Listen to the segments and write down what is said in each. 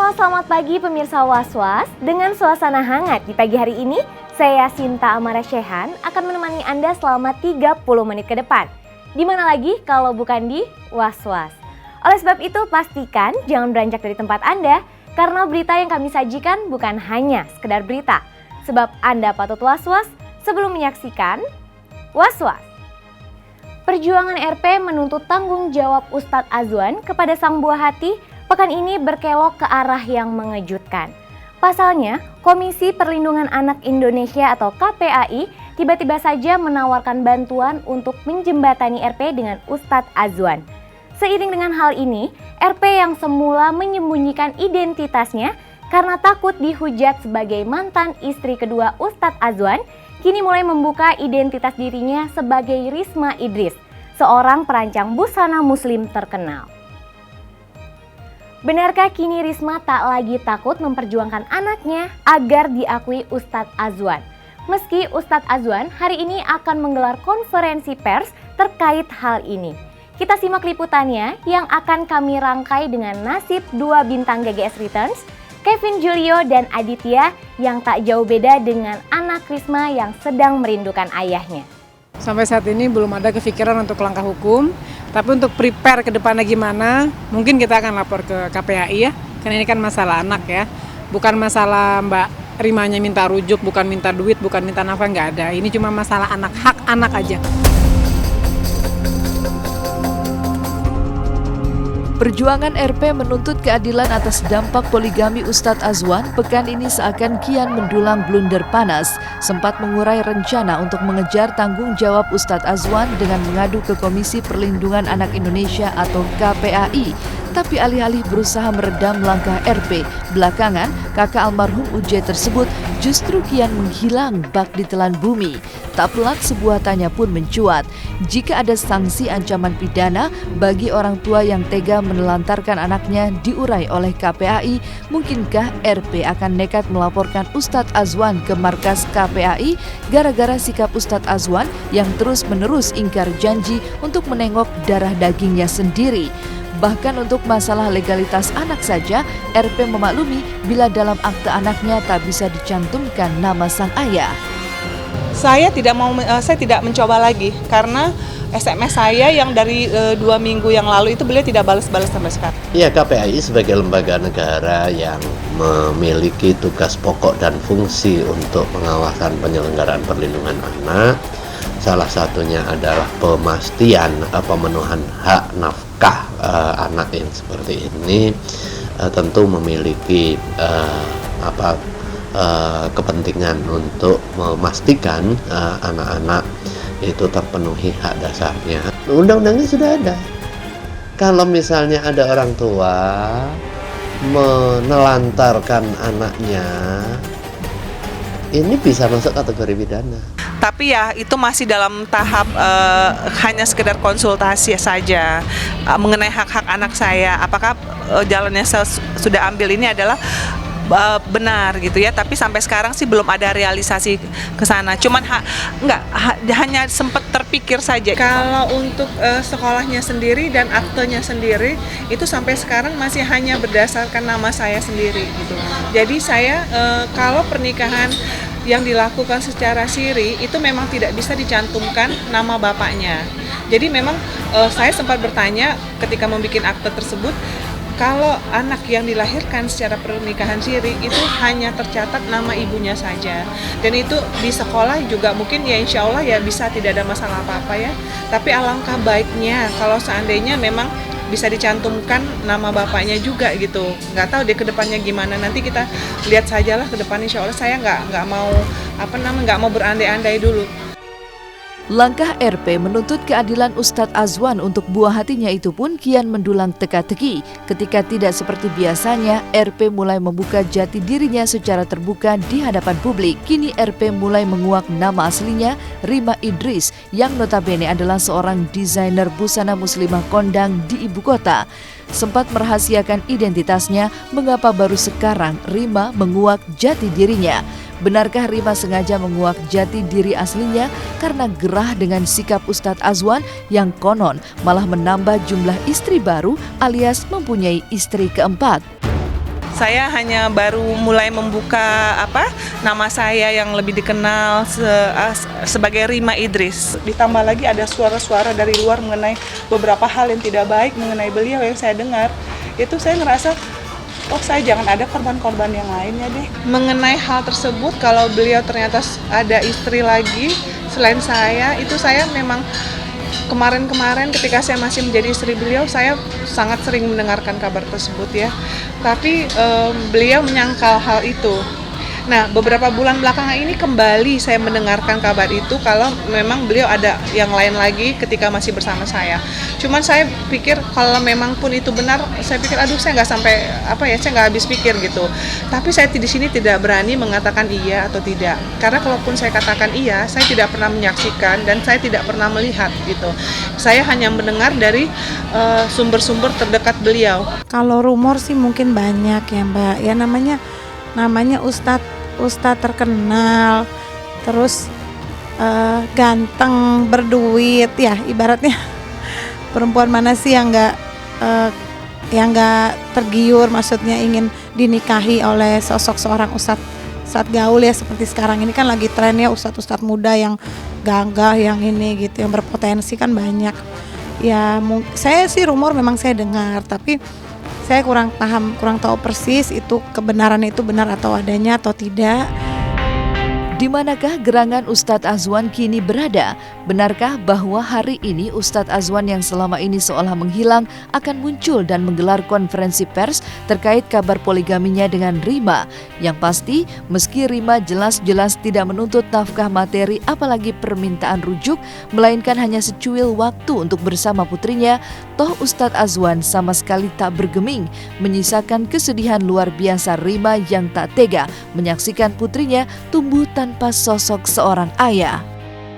Halo, selamat pagi pemirsa Was-Was. Dengan suasana hangat di pagi hari ini, saya Sinta Amara Shehan akan menemani Anda selama 30 menit ke depan. Di mana lagi kalau bukan di Was-Was. Oleh sebab itu, pastikan jangan beranjak dari tempat Anda, karena berita yang kami sajikan bukan hanya sekedar berita. Sebab Anda patut was-was sebelum menyaksikan Was-Was. Perjuangan RP menuntut tanggung jawab Ustadz Azwan kepada sang buah hati pekan ini berkelok ke arah yang mengejutkan. Pasalnya, Komisi Perlindungan Anak Indonesia atau KPAI tiba-tiba saja menawarkan bantuan untuk menjembatani RP dengan Ustadz Azwan. Seiring dengan hal ini, RP yang semula menyembunyikan identitasnya karena takut dihujat sebagai mantan istri kedua Ustadz Azwan, kini mulai membuka identitas dirinya sebagai Risma Idris, seorang perancang busana muslim terkenal. Benarkah kini Risma tak lagi takut memperjuangkan anaknya agar diakui Ustadz Azwan? Meski Ustadz Azwan hari ini akan menggelar konferensi pers terkait hal ini. Kita simak liputannya yang akan kami rangkai dengan nasib dua bintang GGS Returns, Kevin Julio dan Aditya yang tak jauh beda dengan anak Risma yang sedang merindukan ayahnya. Sampai saat ini belum ada kepikiran untuk langkah hukum, tapi untuk prepare ke depannya gimana, mungkin kita akan lapor ke KPAI ya, karena ini kan masalah anak ya, bukan masalah Mbak Rimanya minta rujuk, bukan minta duit, bukan minta nafkah, nggak ada. Ini cuma masalah anak, hak anak aja. Perjuangan RP menuntut keadilan atas dampak poligami Ustadz Azwan pekan ini seakan kian mendulang blunder panas. Sempat mengurai rencana untuk mengejar tanggung jawab Ustadz Azwan dengan mengadu ke Komisi Perlindungan Anak Indonesia atau KPAI. Tapi alih-alih berusaha meredam langkah RP, belakangan kakak almarhum UJ tersebut justru kian menghilang bak ditelan bumi. Tak pelak sebuah tanya pun mencuat. Jika ada sanksi ancaman pidana bagi orang tua yang tega menelantarkan anaknya diurai oleh KPAI, mungkinkah RP akan nekat melaporkan Ustadz Azwan ke markas KPAI gara-gara sikap Ustadz Azwan yang terus-menerus ingkar janji untuk menengok darah dagingnya sendiri? Bahkan untuk masalah legalitas anak saja, RP memaklumi bila dalam akte anaknya tak bisa dicantumkan nama sang ayah. Saya tidak mencoba lagi karena SMS saya yang dari 2 minggu yang lalu itu beliau tidak balas-balas sampai sekarang. Ya, KPAI sebagai lembaga negara yang memiliki tugas pokok dan fungsi untuk pengawasan penyelenggaraan perlindungan anak, salah satunya adalah pemastian pemenuhan hak nafkah anak yang seperti ini, tentu memiliki kepentingan untuk memastikan anak-anak itu terpenuhi hak dasarnya. Undang-undangnya sudah ada. Kalau misalnya ada orang tua menelantarkan anaknya, ini bisa masuk kategori pidana. Tapi ya itu masih dalam tahap hanya sekedar konsultasi saja mengenai hak-hak anak saya. Apakah jalan yang saya sudah ambil ini adalah benar gitu ya, tapi sampai sekarang sih belum ada realisasi ke sana. Cuman hanya sempat terpikir saja. Kalau untuk sekolahnya sendiri dan aktenya sendiri itu sampai sekarang masih hanya berdasarkan nama saya sendiri gitu. Jadi saya kalau pernikahan yang dilakukan secara siri itu memang tidak bisa dicantumkan nama bapaknya. Jadi memang saya sempat bertanya ketika membuat akte tersebut, kalau anak yang dilahirkan secara pernikahan siri itu hanya tercatat nama ibunya saja, dan itu di sekolah juga mungkin ya insya Allah ya bisa, tidak ada masalah apa-apa ya. Tapi alangkah baiknya kalau seandainya memang bisa dicantumkan nama bapaknya juga gitu. Nggak tahu deh ke depannya gimana, nanti kita lihat sajalah ke depan. Insya Allah saya nggak mau berandai-andai dulu. Langkah RP menuntut keadilan Ustadz Azwan untuk buah hatinya itu pun kian mendulang teka-teki. Ketika tidak seperti biasanya, RP mulai membuka jati dirinya secara terbuka di hadapan publik. Kini RP mulai menguak nama aslinya, Rima Idris, yang notabene adalah seorang desainer busana muslimah kondang di ibu kota. Sempat merahasiakan identitasnya, mengapa baru sekarang Rima menguak jati dirinya? Benarkah Rima sengaja menguak jati diri aslinya karena gerah dengan sikap Ustadz Azwan yang konon malah menambah jumlah istri baru alias mempunyai istri keempat? Saya hanya baru mulai membuka nama saya yang lebih dikenal sebagai Rima Idris. Ditambah lagi ada suara-suara dari luar mengenai beberapa hal yang tidak baik mengenai beliau yang saya dengar. Itu saya ngerasa, oh saya jangan ada korban-korban yang lainnya deh. Mengenai hal tersebut, kalau beliau ternyata ada istri lagi selain saya, itu saya memang kemarin-kemarin ketika saya masih menjadi istri beliau, saya sangat sering mendengarkan kabar tersebut ya. Tapi beliau menyangkal hal itu. Nah, beberapa bulan belakangan ini kembali saya mendengarkan kabar itu kalau memang beliau ada yang lain lagi ketika masih bersama saya. Cuman saya pikir kalau memang pun itu benar, saya pikir aduh saya nggak sampai saya nggak habis pikir gitu. Tapi saya di sini tidak berani mengatakan iya atau tidak. Karena kalaupun saya katakan iya, saya tidak pernah menyaksikan dan saya tidak pernah melihat gitu. Saya hanya mendengar dari sumber-sumber terdekat beliau. Kalau rumor sih mungkin banyak ya Mbak. Ya namanya Ustadz terkenal, terus ganteng, berduit ya, ibaratnya perempuan mana sih yang nggak tergiur, maksudnya ingin dinikahi oleh sosok seorang ustadz gaul ya, seperti sekarang ini kan lagi tren ya ustadz muda yang gagah, yang ini gitu, yang berpotensi kan banyak ya. Saya sih rumor memang saya dengar, tapi saya kurang tahu persis itu kebenaran itu benar atau adanya atau tidak. Di manakah gerangan Ustadz Azwan kini berada? Benarkah bahwa hari ini Ustadz Azwan yang selama ini seolah menghilang akan muncul dan menggelar konferensi pers terkait kabar poligaminya dengan Rima? Yang pasti, meski Rima jelas-jelas tidak menuntut nafkah materi apalagi permintaan rujuk, melainkan hanya secuil waktu untuk bersama putrinya, toh Ustadz Azwan sama sekali tak bergeming, menyisakan kesedihan luar biasa Rima yang tak tega menyaksikan putrinya tumbuh tanpa sosok seorang ayah.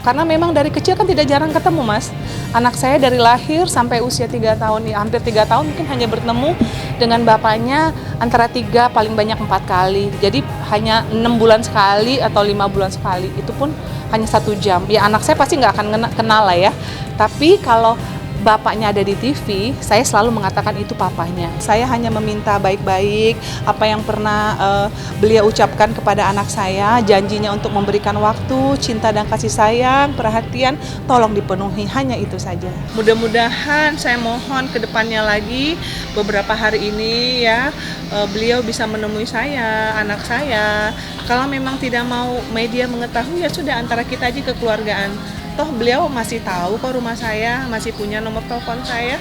Karena memang dari kecil kan tidak jarang ketemu Mas. Anak saya dari lahir sampai usia 3 tahun, hampir 3 tahun mungkin hanya bertemu dengan bapaknya antara 3 paling banyak 4 kali. Jadi hanya 6 bulan sekali atau 5 bulan sekali, itu pun hanya 1 jam. Ya anak saya pasti nggak akan kenal lah ya. Tapi kalau bapaknya ada di TV, saya selalu mengatakan itu papahnya. Saya hanya meminta baik-baik apa yang pernah beliau ucapkan kepada anak saya, janjinya untuk memberikan waktu, cinta dan kasih sayang, perhatian, tolong dipenuhi, hanya itu saja. Mudah-mudahan saya mohon ke depannya lagi, beberapa hari ini ya, beliau bisa menemui saya, anak saya. Kalau memang tidak mau media mengetahui, ya sudah antara kita aja kekeluargaan. Toh beliau masih tahu kok rumah saya, masih punya nomor telepon saya.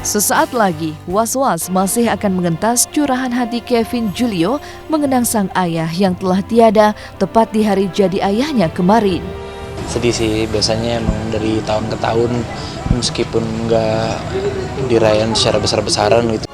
Sesaat lagi, Was-Was masih akan mengentas curahan hati Kevin Julio mengenang sang ayah yang telah tiada tepat di hari jadi ayahnya kemarin. Sedih sih, biasanya emang dari tahun ke tahun meskipun nggak dirayain secara besar-besaran gitu.